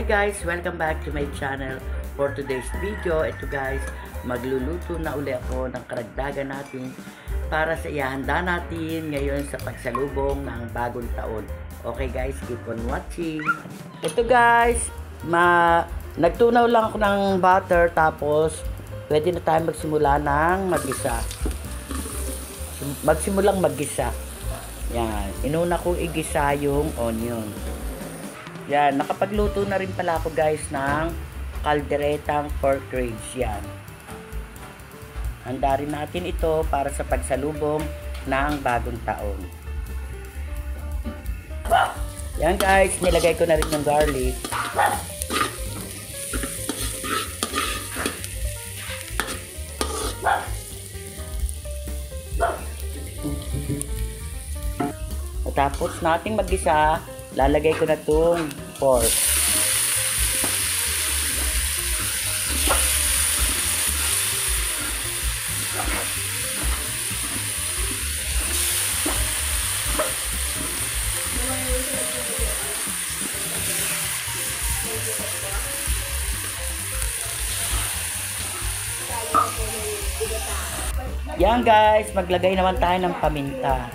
guys, welcome back to my channel. For today's video, ito guys, magluluto na uli ako ng karagdagan natin para sa ihanda natin ngayon sa pagsalubong ng bagong taon. Okay guys, keep on watching. Ito guys, nagtunaw lang ako ng butter tapos pwede na tayo magsimula ng magisa. Magsimulang maggisa. Yan, inuna kong igisa yung onion. Yan, nakapagluto na rin pala ako guys ng kalderetang pork ribs. Yan. Handa rin natin ito para sa pagsalubong ng bagong taon. Yan guys, nilagay ko na rin yung garlic. Tapos nating maggisa, lalagay ko na itong pork. Yan guys, maglagay naman tayo ng paminta.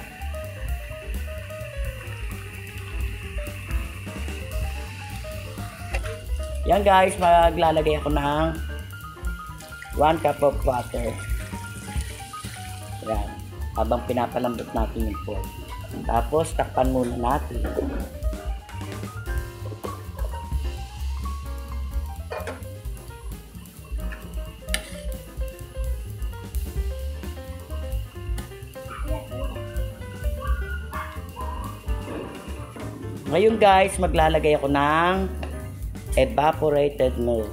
Yan guys, maglalagay ako ng 1 cup of water. Yan, habang pinapalambot natin yung pork. Tapos, takpan muna natin. Ngayon guys, maglalagay ako ng evaporated milk.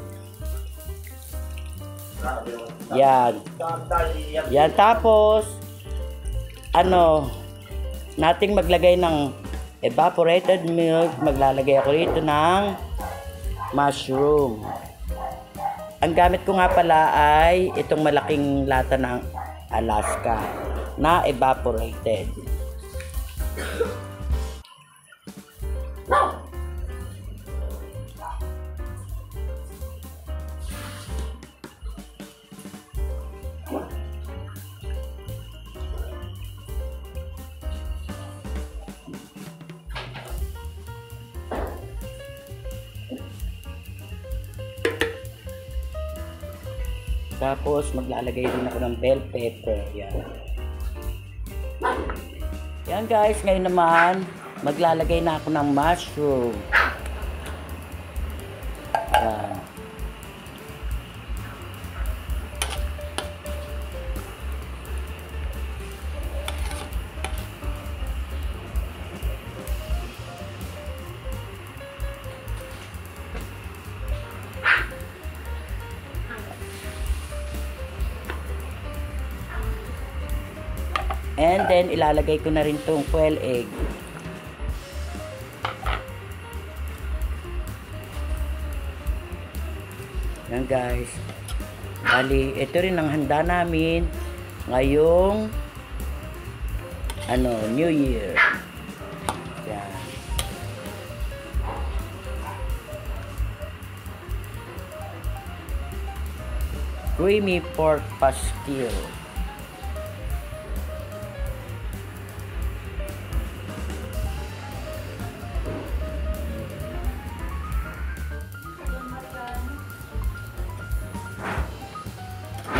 Yan. Yan. Tapos, nating maglagay ng evaporated milk. Maglalagay ako rito ng mushroom. Ang gamit ko nga pala ay itong malaking lata ng Alaska na evaporated. Tapos, maglalagay din ako ng bell pepper. Yan. Yan guys, ngayon naman, maglalagay na ako ng mushroom. Yan. And then, ilalagay ko na rin itong quail egg. Yan guys. Bali, ito rin ang handa namin ngayong New Year. Yan. Creamy pork pastil.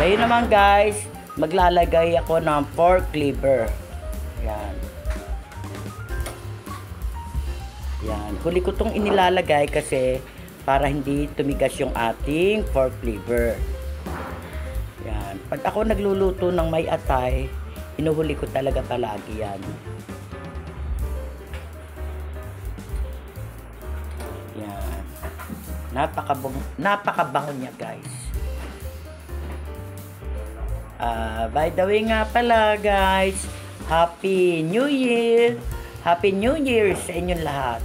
Ngayon naman guys, maglalagay ako ng pork liver. Yan. Yan. Huli ko itong inilalagay kasi para hindi tumigas yung ating pork liver. Yan. Pag ako nagluluto ng may atay, inuhuli ko talaga palagi yan. Yan. Napakabango niya guys. By the way nga pala guys, Happy New Year! Happy New Year sa inyong lahat!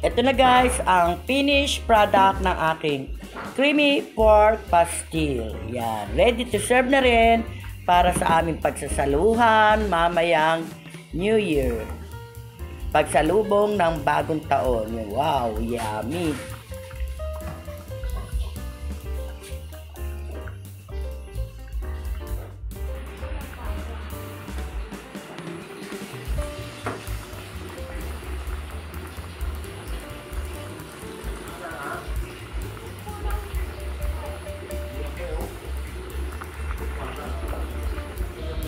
Ito na guys, ang finished product ng aking creamy pork pastil. Yan, ready to serve na rin para sa aming pagsasaluhan mamayang New Year. Pagsalubong ng bagong taon. Wow, yummy!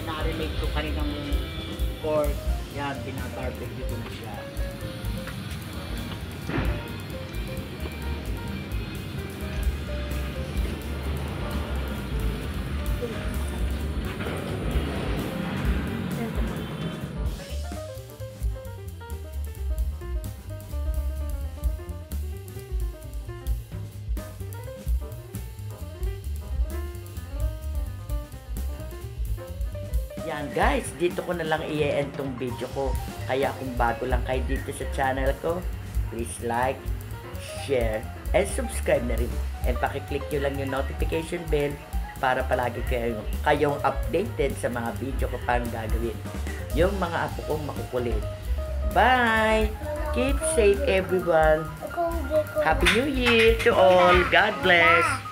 Narinig ko kaninang pork. Yan, binabarbecue ko na siya. Yan guys, dito ko na lang i-end tong video ko. Kaya kung bago lang kayo dito sa channel ko, please like, share, and subscribe na rin. And pakiclick nyo lang yung notification bell para palagi kayong updated sa mga video ko pang gagawin. Yung mga apo kong makukulit. Bye! Keep safe everyone! Happy New Year to all! God bless!